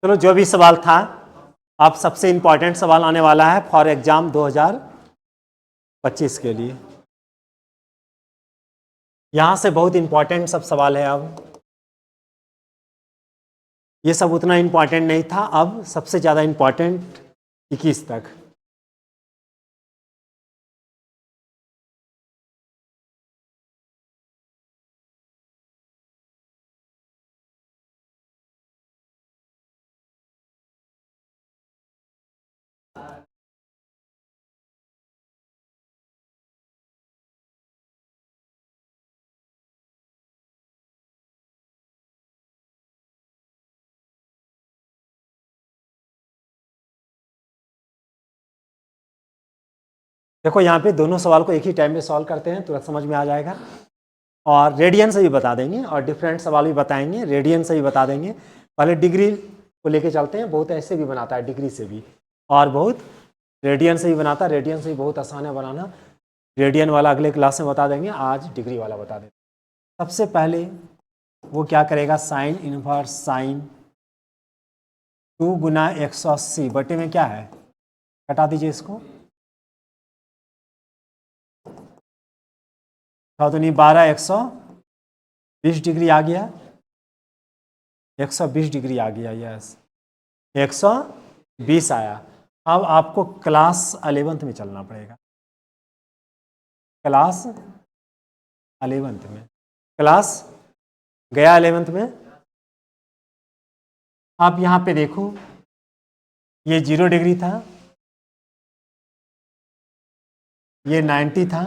चलो जो भी सवाल था, अब सबसे इंपॉर्टेंट सवाल आने वाला है फॉर एग्जाम 2025 के लिए। यहां से बहुत इंपॉर्टेंट सब सवाल है। अब ये सब उतना इंपॉर्टेंट नहीं था, अब सबसे ज़्यादा इंपॉर्टेंट 21 तक। देखो यहाँ पे दोनों सवाल को एक ही टाइम में सॉल्व करते हैं, तुरंत समझ में आ जाएगा। और रेडियन से भी बता देंगे और डिफरेंट सवाल भी बताएंगे, रेडियन से भी बता देंगे। पहले डिग्री को लेके चलते हैं, बहुत ऐसे भी बनाता है डिग्री से भी, और बहुत रेडियन से भी बनाता है। रेडियन से भी बहुत आसान है बनाना। रेडियन वाला अगले क्लास में बता देंगे, आज डिग्री वाला बता देंगे। सबसे पहले वो क्या करेगा, साइन इनवर्स साइन 2 गुना 180 बटे में क्या है, हटा दीजिए इसको, 12 120 डिग्री आ गया, 120 डिग्री आ गया, यस 120 आया। अब आपको क्लास 11th में चलना पड़ेगा, क्लास 11th में, क्लास गया 11th में। आप यहाँ पे देखो, ये 0 डिग्री था, ये 90 था,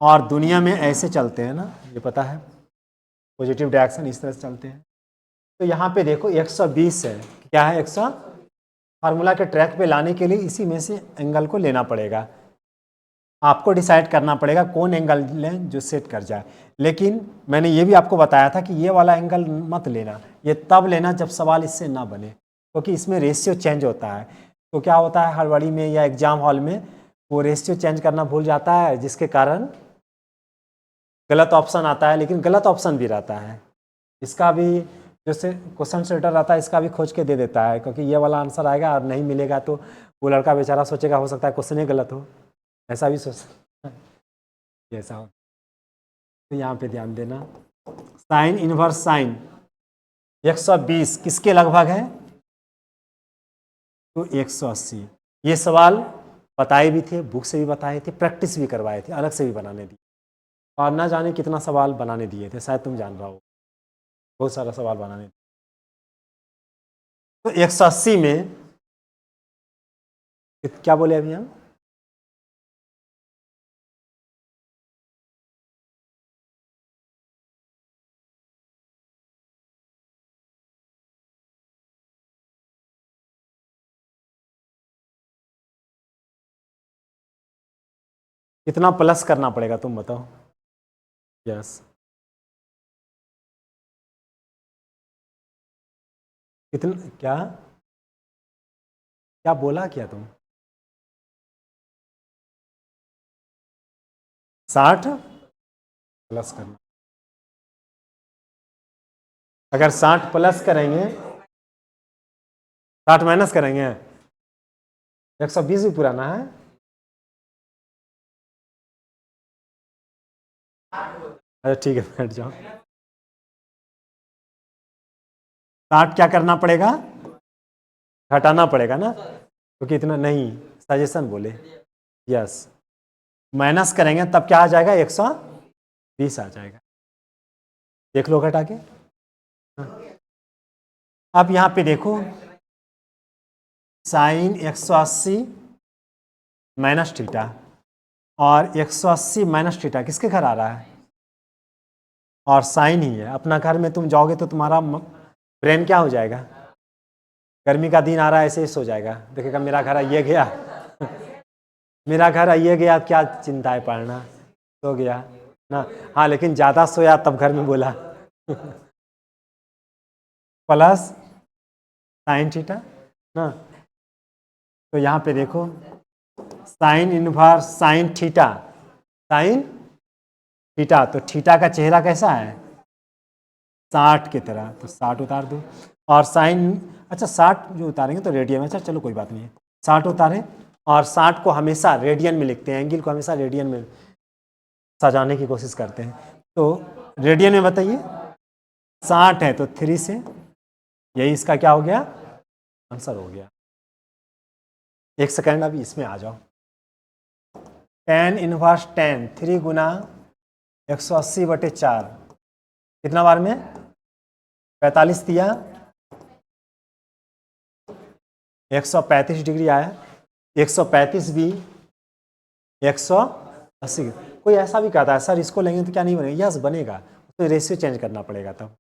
और दुनिया में ऐसे चलते हैं ना, ये पता है, पॉजिटिव डायरेक्शन इस तरह से चलते हैं। तो यहाँ पे देखो 120 है, क्या है 100, फार्मूला के ट्रैक पे लाने के लिए इसी में से एंगल को लेना पड़ेगा। आपको डिसाइड करना पड़ेगा कौन एंगल लें जो सेट कर जाए। लेकिन मैंने ये भी आपको बताया था कि ये वाला एंगल मत लेना, ये तब लेना जब सवाल इससे ना बने, क्योंकि इसमें रेशियो चेंज होता है। तो क्या होता है हड़बड़ी में या एग्जाम हॉल में, वो रेशियो चेंज करना भूल जाता है, जिसके कारण गलत ऑप्शन आता है। लेकिन गलत ऑप्शन भी रहता है, इसका भी जैसे क्वेश्चन सेटर रहता है, इसका भी खोज के दे देता है, क्योंकि ये वाला आंसर आएगा और नहीं मिलेगा तो वो लड़का बेचारा सोचेगा हो सकता है क्वेश्चन ही गलत हो, ऐसा भी सोच ऐसा हो। तो यहाँ पे ध्यान देना, साइन इनवर्स साइन 120 किसके लगभग है, तो 180। ये सवाल बताए भी थे, बुक से भी बताए थे, प्रैक्टिस भी करवाए थे, अलग से भी बनाने दिए, और ना जाने कितना सवाल बनाने दिए थे, शायद तुम जान रहा हो, बहुत सारा सवाल बनाने। तो 180 में क्या बोले अभी हम, कितना प्लस करना पड़ेगा तुम बताओ, यस कितना, क्या क्या बोला क्या तुम, 60 प्लस करना। अगर 60 प्लस करेंगे, 60 माइनस करेंगे, 120 भी पुराना है। अच्छा ठीक है, बैठ जाओ। 60 क्या करना पड़ेगा, घटाना पड़ेगा ना, क्योंकि इतना नहीं, सजेशन बोले, यस माइनस करेंगे तब क्या आ जाएगा, 120 आ जाएगा, देख लो घटा के। अब यहाँ पे देखो, साइन 180 माइनस थीटा, और 180 माइनस थीटा किसके घर आ रहा है, और साइन ही है। अपना घर में तुम जाओगे तो तुम्हारा ब्रेन क्या हो जाएगा, गर्मी का दिन आ रहा है ऐसे ही सो जाएगा, देखेगा मेरा घर आइए गया मेरा घर आइए गया, क्या चिंता है पढ़ना, सो गया ना। हाँ लेकिन ज़्यादा सोया तब घर में बोला प्लस साइन थीटा ना। तो यहाँ पे देखो, sine inverse sine theta, sine theta, तो थीटा का चेहरा कैसा है 60 की तरह, तो 60 उतार दो। और साइन, अच्छा 60 जो उतारेंगे तो रेडियन में, अच्छा चलो कोई बात नहीं है, 60 उतारें और 60 को हमेशा रेडियन में लिखते हैं, एंगल को हमेशा रेडियन में सजाने की कोशिश करते हैं। तो रेडियन में बताइए 60 है तो 3 से, यही इसका क्या हो गया आंसर हो गया। एक सेकेंड अभी इसमें आ जाओ। tan इनवर्स 10 3 गुना 180/4 कितना बार में 45 दिया, 135 डिग्री आया, 135 भी 180। कोई ऐसा भी कहता है सर इसको लेंगे तो क्या नहीं बनेगा, यस बनेगा, तो रेशियो चेंज करना पड़ेगा तब।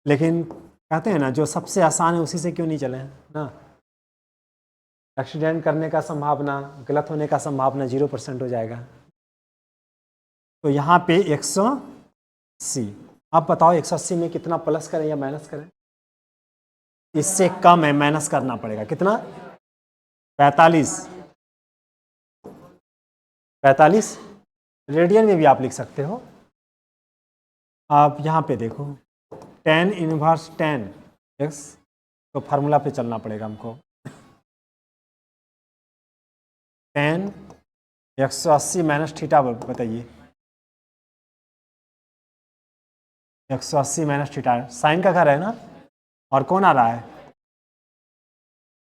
लेकिन कहते हैं ना जो सबसे आसान है उसी से क्यों नहीं चले ना। एक्सीडेंट करने का संभावना, गलत होने का संभावना 0% हो जाएगा। तो यहाँ पे 180, आप बताओ 180 में कितना प्लस करें या माइनस करें, इससे कम है, माइनस करना पड़ेगा, कितना 45, 45 रेडियन में भी आप लिख सकते हो। आप यहाँ पे देखो tan इनवर्स 10x, तो फार्मूला पे चलना पड़ेगा हमको, tan 180 माइनस थीटा, बताइए 180 माइनस थीटा, साइन का घर है ना, और कौन आ रहा है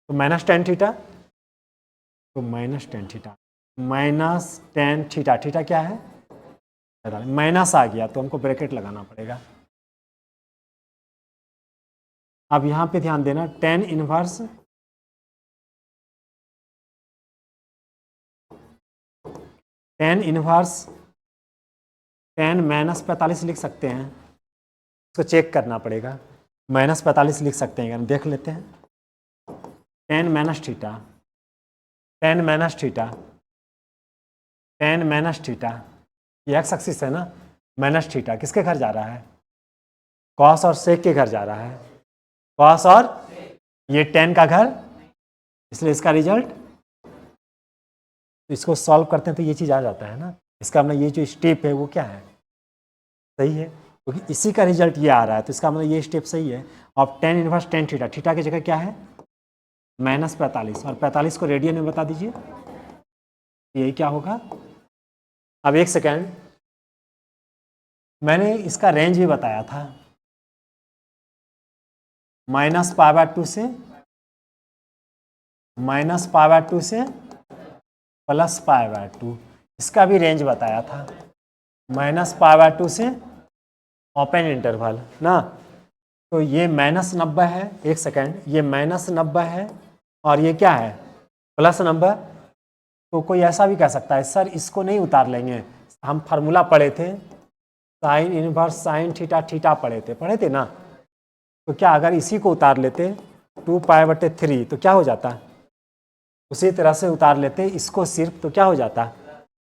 तो माइनस टेन थीटा, तो minus tan theta, minus tan theta, theta क्या है माइनस आ गया तो हमको ब्रैकेट लगाना पड़ेगा। अब यहाँ पे ध्यान देना tan इनवर्स tan माइनस 45 लिख सकते हैं, इसको चेक करना पड़ेगा, माइनस 45 लिख सकते हैं, हम देख लेते हैं। tan minus theta, tan minus theta, tan minus theta, ये एक्स एक्सिस है ना, माइनस थीटा किसके घर जा रहा है कॉस और सेक के घर जा रहा है, कॉस और ये tan का घर, इसलिए इसका रिजल्ट, तो इसको सॉल्व करते हैं तो ये चीज़ आ जाता है ना, इसका मतलब ये जो स्टेप है वो क्या है सही है, क्योंकि इसी का रिजल्ट ये आ रहा है, तो इसका मतलब ये स्टेप सही है। अब tan inverse tan theta, theta की जगह क्या है माइनस 45, और 45 को रेडियन में बता दीजिए, यही क्या होगा। अब एक सेकेंड, मैंने इसका रेंज भी बताया था, -π/2 से -π/2 से +π/2, इसका भी रेंज बताया था, -π/2 से ओपन इंटरवल ना, तो ये -90 है, एक सेकेंड, ये -90 है और ये क्या है +90, तो कोई ऐसा भी कह सकता है सर इसको नहीं उतार लेंगे, हम फार्मूला पढ़े थे sine inverse sine theta, theta पढ़े थे ना, तो क्या अगर इसी को उतार लेते 2π/3 तो क्या हो जाता, उसी तरह से उतार लेते इसको सिर्फ, तो क्या हो जाता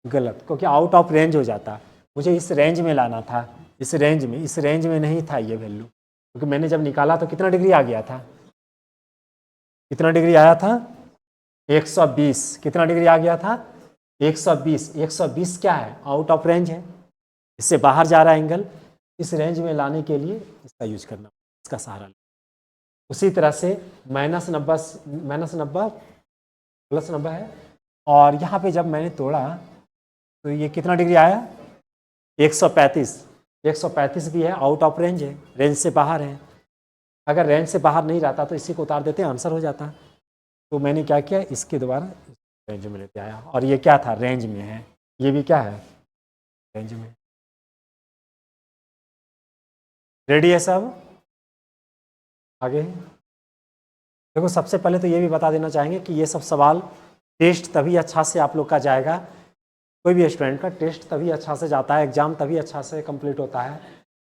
गलत, क्योंकि आउट ऑफ रेंज हो जाता, मुझे इस रेंज में लाना था, इस रेंज में नहीं था ये वैल्यू, क्योंकि मैंने जब निकाला तो कितना डिग्री आ गया था, कितना डिग्री आया था 120, कितना डिग्री आ गया था 120, 120 क्या है आउट ऑफ रेंज है, इससे बाहर जा रहा है एंगल, इस रेंज में लाने के लिए इसका यूज करना, इसका सहारा लेना। उसी तरह से -90 +90 है, और यहाँ पे जब मैंने तोड़ा तो ये कितना डिग्री आया 135, 135 भी है आउट ऑफ रेंज है, रेंज से बाहर है, अगर रेंज से बाहर नहीं रहता तो इसी को उतार देते आंसर हो जाता, तो मैंने क्या किया इसके दोबारा रेंज में लेते आया, और ये क्या था रेंज में है, ये भी क्या है रेंज में। रेडी है सब, आगे देखो, सबसे पहले तो ये भी बता देना चाहेंगे कि ये सब सवाल टेस्ट तभी अच्छा से आप लोग का जाएगा, कोई भी स्टूडेंट का टेस्ट तभी अच्छा से जाता है, एग्जाम तभी अच्छा से कंप्लीट होता है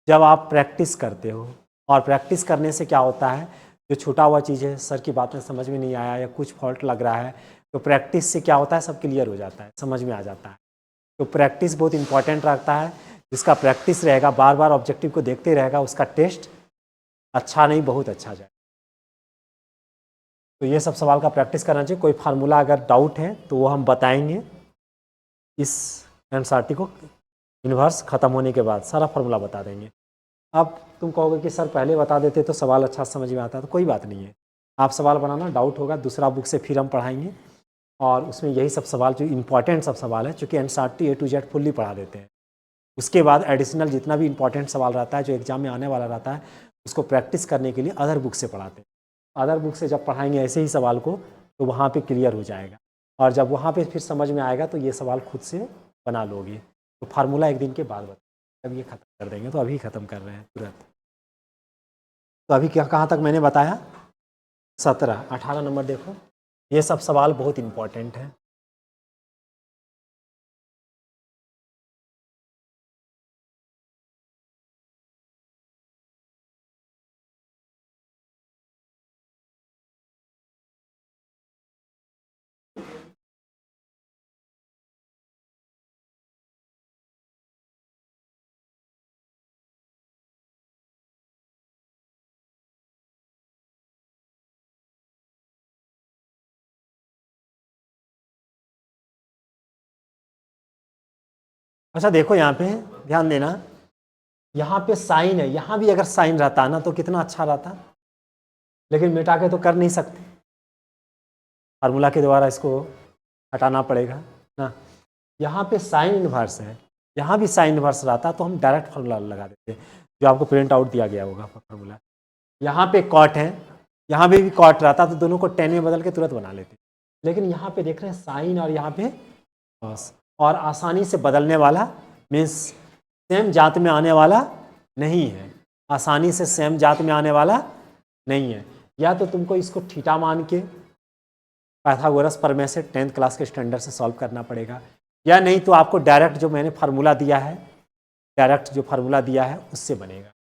जब आप प्रैक्टिस करते हो, और प्रैक्टिस करने से क्या होता है जो छूटा हुआ चीज़ है, सर की बातें समझ में नहीं आया या कुछ फॉल्ट लग रहा है, तो प्रैक्टिस से क्या होता है सब क्लियर हो जाता है, समझ में आ जाता है। तो प्रैक्टिस बहुत इंपॉर्टेंट रखता है, जिसका प्रैक्टिस रहेगा, बार बार ऑब्जेक्टिव को देखते रहेगा, उसका टेस्ट अच्छा नहीं बहुत अच्छा जाए। तो ये सब सवाल का प्रैक्टिस करना चाहिए, कोई फार्मूला अगर डाउट है तो वो हम बताएंगे इस एनसीईआरटी को इन्वर्स ख़त्म होने के बाद सारा फार्मूला बता देंगे। अब तुम कहोगे कि सर पहले बता देते तो सवाल अच्छा समझ में आता, तो कोई बात नहीं है, आप सवाल बनाना, डाउट होगा दूसरा बुक से फिर हम पढ़ाएंगे, और उसमें यही सब सवाल जो इम्पॉर्टेंट सब सवाल है, चूँकि NCERT A to Z fully पढ़ा देते हैं। उसके बाद एडिशनल जितना भी इंपॉर्टेंट सवाल रहता है जो एग्जाम में आने वाला रहता है, उसको प्रैक्टिस करने के लिए अदर बुक से पढ़ाते हैं। अदर बुक से जब पढ़ाएंगे ऐसे ही सवाल को, तो वहाँ पे क्लियर हो जाएगा, और जब वहाँ पे फिर समझ में आएगा तो ये सवाल खुद से बना लोगे। तो फार्मूला एक दिन के बाद बता, अब ये ख़त्म कर देंगे, तो अभी ख़त्म कर रहे हैं तुरंत। तो अभी क्या कहाँ तक मैंने बताया, 17, 18 नंबर देखो, ये सब सवाल बहुत इम्पॉर्टेंट है। अच्छा देखो यहाँ पे ध्यान देना, यहाँ पे साइन है, यहाँ भी अगर साइन रहता ना तो कितना अच्छा रहता, लेकिन मिटा के तो कर नहीं सकते, फार्मूला के द्वारा इसको हटाना पड़ेगा ना। यहाँ पे साइन इन्वर्स है, यहाँ भी साइन इन्वर्स रहता तो हम डायरेक्ट फार्मूला लगा देते, जो आपको प्रिंट आउट दिया गया होगा फार्मूला। यहाँ पे कॉट है, यहाँ पे भी कॉट रहता तो दोनों को टेन में बदल के तुरंत बना लेते, लेकिन यहाँ पे देख रहे हैं साइन और यहाँ पे कॉस, और आसानी से बदलने वाला मीन्स सेम जात में आने वाला नहीं है, आसानी से सेम जात में आने वाला नहीं है। या तो तुमको इसको थीटा मान के पाइथागोरस प्रमेय से 10th क्लास के स्टैंडर्ड से सॉल्व करना पड़ेगा, या नहीं तो आपको डायरेक्ट जो मैंने फार्मूला दिया है, डायरेक्ट जो फार्मूला दिया है उससे बनेगा।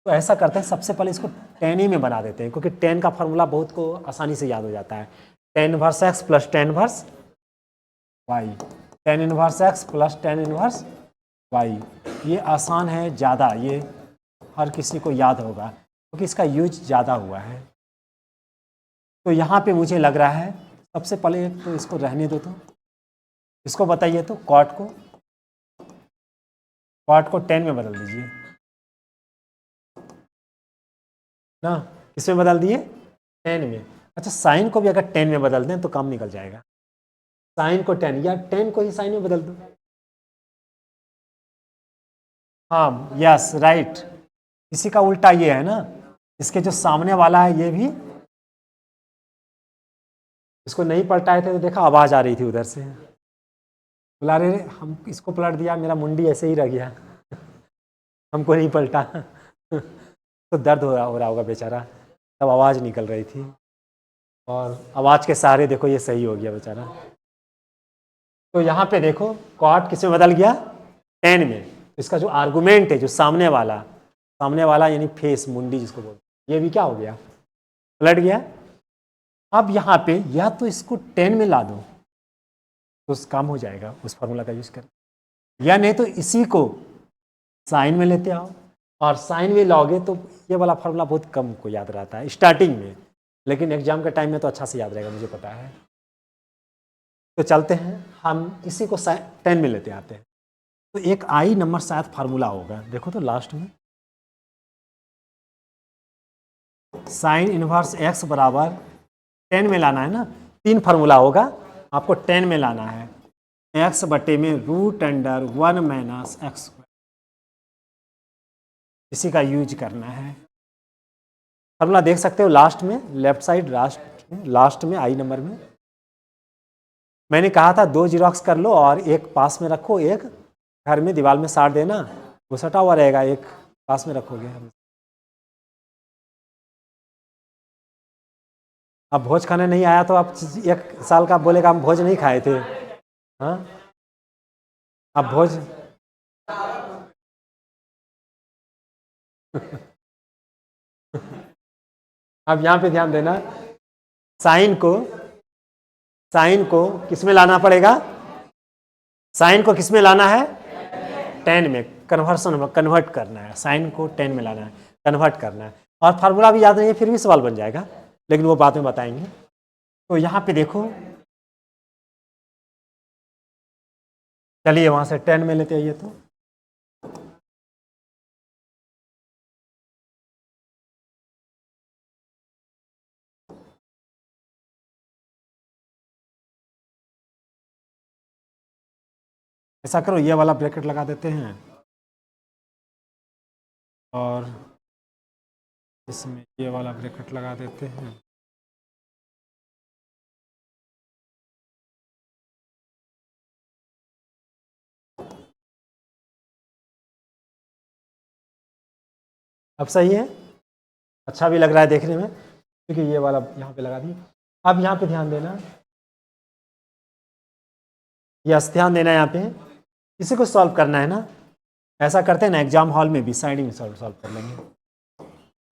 तो ऐसा करते हैं, सबसे पहले इसको 10 में बना देते हैं, क्योंकि 10 का फार्मूला बहुत को आसानी से याद हो जाता है। 10 inverse x plus 10 inverse y, 10 inverse x plus 10 inverse y, ये आसान है ज़्यादा, ये हर किसी को याद होगा क्योंकि इसका यूज ज़्यादा हुआ है। तो यहाँ पे मुझे लग रहा है सबसे पहले तो इसको रहने दो, तो इसको बताइए, तो कॉट को 10 में बदल दीजिए ना, किसमें बदल दिए, 10 में। अच्छा साइन को भी अगर 10 में बदल दें तो कम निकल जाएगा, साइन को 10 या 10 को ही साइन में बदल दो। हाँ यस राइट, इसी का उल्टा ये है ना, इसके जो सामने वाला है ये भी, इसको नहीं पलटाए थे तो देखा आवाज़ आ रही थी उधर से, बुला रहे हम इसको पलट दिया, मेरा मुंडी ऐसे ही रह गया हमको नहीं पलटा तो दर्द हो रहा होगा बेचारा, तब आवाज़ निकल रही थी, और आवाज़ के सहारे देखो ये सही हो गया बेचारा। तो यहाँ पे देखो कॉट किस में बदल गया, 10 में। इसका जो आर्गुमेंट है, जो सामने वाला यानी फेस, मुंडी जिसको बोलते, ये भी क्या हो गया, पलट गया। अब यहाँ पे या तो इसको 10 में ला दो तो काम हो जाएगा उस फार्मूला का यूज कर, या नहीं तो इसी को साइन में लेते आओ, और साइन में लाओगे तो ये वाला फार्मूला बहुत कम को याद रहता है स्टार्टिंग में, लेकिन एग्जाम के टाइम में तो अच्छा से याद रहेगा, मुझे पता है। तो चलते हैं हम इसी को 10 में लेते आते हैं। तो एक आई नंबर शायद फार्मूला होगा, देखो तो लास्ट में साइन इनवर्स एक्स बराबर 10 में लाना है ना, 3 फार्मूला होगा, आपको 10 में लाना है, एक्स बटे में रूट अंडर 1 माइनस एक्स, इसी का यूज करना है। फार्मूला देख सकते हो लास्ट में, लेफ्ट साइड लास्ट में आई नंबर में मैंने कहा था 2 जीरोक्स कर लो और एक पास में रखो, एक घर में दीवार में साट देना, वो सटा हुआ रहेगा, एक पास में रखोगे। अब भोज खाने नहीं आया तो आप 1 साल का बोलेगा हम भोज नहीं खाए थे, हाँ अब भोज अब यहाँ पे ध्यान देना, साइन को किस में लाना पड़ेगा, साइन को किस में लाना है, 10 में कन्वर्ट करना है, साइन को 10 में लाना है, कन्वर्ट करना है, और फार्मूला भी याद नहीं है फिर भी सवाल बन जाएगा, लेकिन वो बाद में बताएंगे। तो यहाँ पे देखो, चलिए वहाँ से 10 में लेते आइए, तो ऐसा करो, ये वाला ब्रैकेट लगा देते हैं और इसमें ये वाला ब्रैकेट लगा देते हैं। अब सही है, अच्छा भी लग रहा है देखने में, क्योंकि ये वाला यहाँ पे लगा दिए। अब यहाँ पे ध्यान देना, यस ध्यान देना यहाँ पे, इसी को सॉल्व करना है ना। ऐसा करते हैं ना एग्जाम हॉल में भी, साइड में सॉल्व कर लेंगे,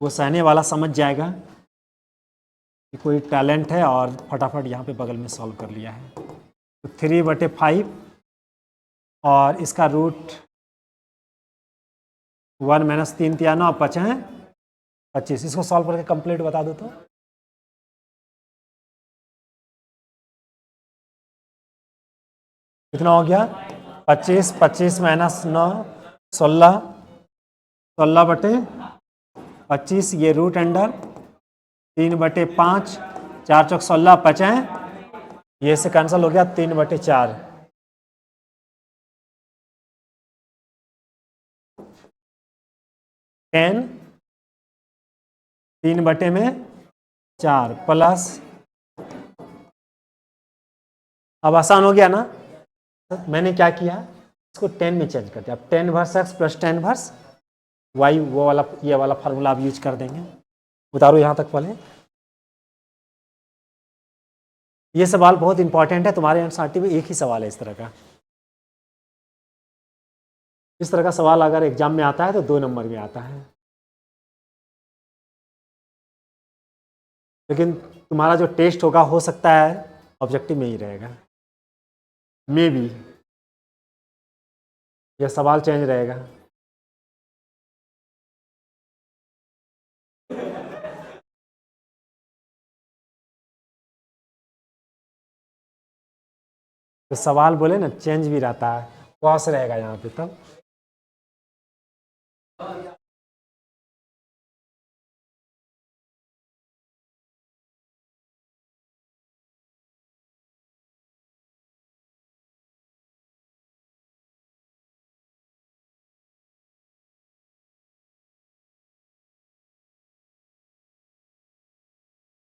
वो सहने वाला समझ जाएगा कि कोई टैलेंट है और फटाफट यहाँ पे बगल में सॉल्व कर लिया है। तो 3/5 और इसका रूट 1 - 3 × 9 5 है 25। इसको सॉल्व करके कंप्लीट बता दो तो कितना हो गया? 25, 25 - 9 16, 16/25, ये रूट अंडर 3/5, 4 चौक 16 5 ये से कैंसिल हो गया 3/4। टेन 3/4 प्लस, अब आसान हो गया ना। मैंने क्या किया, इसको 10 में चेंज कर दिया। अब 10 inverse x plus 10 inverse y, वो वाला ये वाला फार्मूला आप यूज कर देंगे। उतारो यहाँ तक पहले। ये सवाल बहुत इंपॉर्टेंट है, तुम्हारे एनसीईआरटी में एक ही सवाल है इस तरह का। इस तरह का सवाल अगर एग्जाम में आता है तो 2 नंबर में आता है, लेकिन तुम्हारा जो टेस्ट होगा हो सकता है ऑब्जेक्टिव में ही रहेगा, मे बी यह सवाल चेंज रहेगा। तो सवाल बोले ना चेंज भी रहता है, कॉस रहेगा यहाँ पे तब।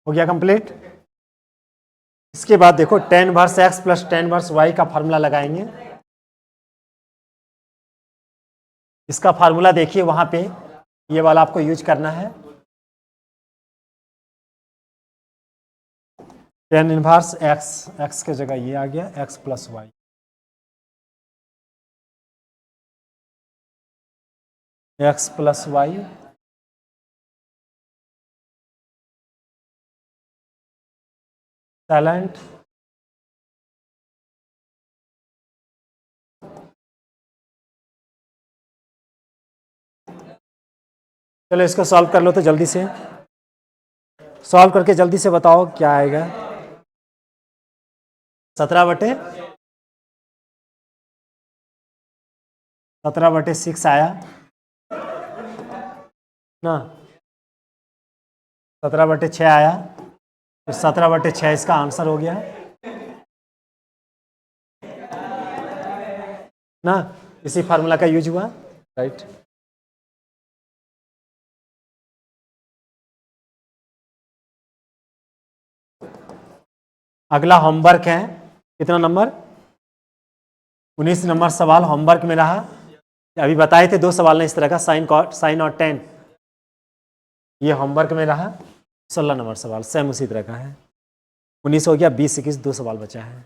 हो गया कंप्लीट। इसके बाद देखो 10 inverse x plus 10 inverse y का फार्मूला लगाएंगे। इसका फार्मूला देखिए वहां पे, ये वाला आपको यूज करना है। 10 इनवर्स x के जगह ये आ गया x plus y, x plus y टैलेंट चलो इसको सॉल्व कर लो तो जल्दी से सॉल्व करके जल्दी से बताओ क्या आएगा। 17/6 आया ना, 17/6 आया, तो 17/6 इसका आंसर हो गया ना। इसी फार्मूला का यूज हुआ, राइट। अगला होमवर्क है, कितना नंबर? 19 नंबर सवाल होमवर्क में रहा। अभी बताए थे 2 सवाल ने इस तरह का, साइन और टेन, ये होमवर्क में रहा। 16 नंबर सवाल सेम उसी तरह का है। 19 हो गया, 20 21 2 सवाल बचा है।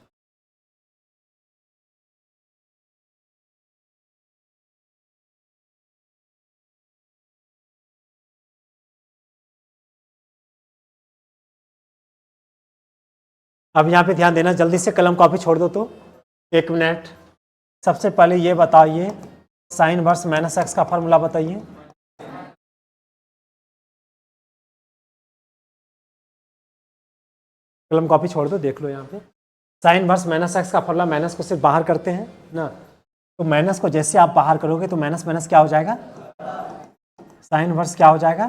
अब यहाँ पे ध्यान देना, जल्दी से कलम कॉपी छोड़ दो तो 1 मिनट। सबसे पहले ये बताइए, साइन वर्स माइनस एक्स का फॉर्मूला बताइए। कलम कॉपी छोड़ दो, देख लो यहाँ पे। साइन वर्स माइनस एक्स का फॉर्मूला, माइनस को सिर्फ बाहर करते हैं ना, तो माइनस को जैसे आप बाहर करोगे तो माइनस माइनस क्या हो जाएगा, साइन वर्स क्या हो जाएगा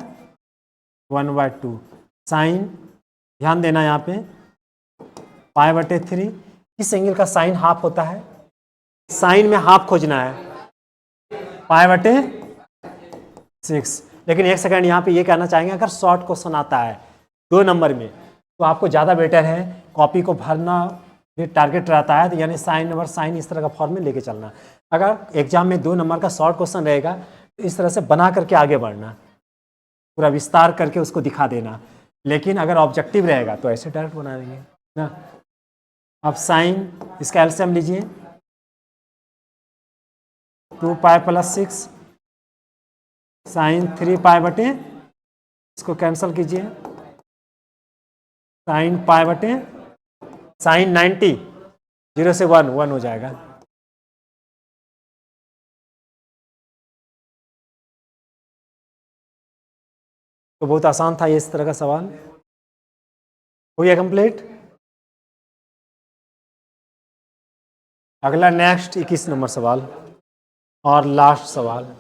1/2 साइन। ध्यान देना यहाँ पे पाई/3, इस एंगल का साइन हाफ होता है, साइन में हाफ खोजना है, π/6। लेकिन एक सेकंड, यहाँ पे ये कहना चाहेंगे अगर शॉर्ट क्वेश्चन आता है 2 नंबर में तो आपको ज़्यादा बेटर है कॉपी को भरना, ये टारगेट रहता है तो यानी साइन नंबर साइन इस तरह का फॉर्म में लेके चलना। अगर एग्जाम में 2 नंबर का शॉर्ट क्वेश्चन रहेगा तो इस तरह से बना करके आगे बढ़ना, पूरा विस्तार करके उसको दिखा देना। लेकिन अगर ऑब्जेक्टिव रहेगा तो ऐसे डायरेक्ट बना देंगे ना। अब साइन, इसका एलसीएम लीजिए, 2π+6 साइन 3π/, इसको कैंसिल कीजिए, साइन π/, साइन 90, 0 से 1 हो जाएगा। तो बहुत आसान था ये इस तरह का सवाल। हो गया कंप्लीट। अगला नेक्स्ट 21 नंबर सवाल और लास्ट सवाल।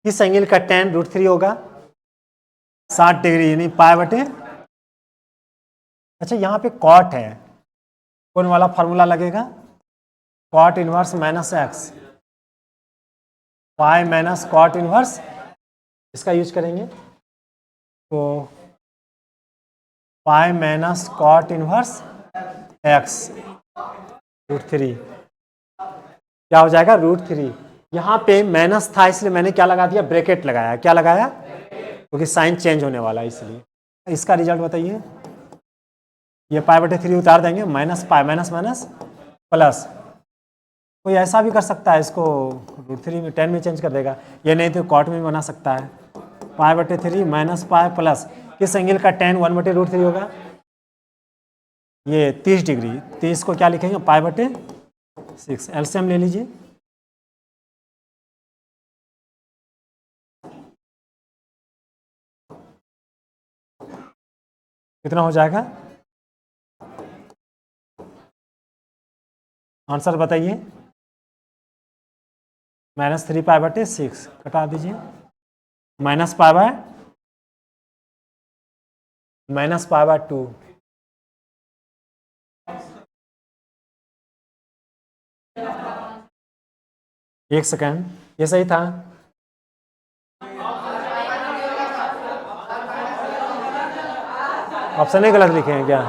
किस एंगल का tan √3 होगा? 60 डिग्री, यानी π/, अच्छा यहाँ पे कॉट है, कौन वाला फार्मूला लगेगा? Cot inverse -x, pi minus cot inverse, इसका यूज करेंगे तो pi minus cot inverse x √3 क्या हो जाएगा? √3। यहाँ पे माइनस था इसलिए मैंने क्या लगा दिया? ब्रैकेट लगाया। क्या लगाया? क्योंकि साइन चेंज होने वाला है इसलिए। इसका रिजल्ट बताइए। ये π/3 उतार देंगे, minus pi minus minus plus, कोई ऐसा भी कर सकता है इसको √3 में 10 में चेंज कर देगा, ये नहीं तो कॉट में बना सकता है। π/3 माइनस पाई प्लस, किस एंगल का tan 1/√3 होगा? ये 30 डिग्री, 30 को क्या लिखेंगे? π/6। एलसीएम ले लीजिए, कितना हो जाएगा? आंसर बताइए। -3π/6 कटा दीजिए, -π/2। एक सेकेंड, ये सही था? ऑप्शन ही गलत लिखे हैं क्या?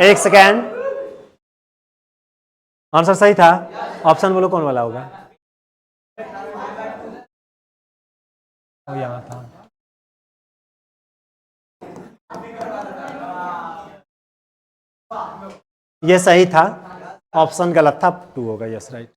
एक सेकेंड, आंसर सही था। ऑप्शन बोलो कौन वाला होगा? वो यहाँ था। ये सही था, ऑप्शन गलत था, 2 होगा। Yes right.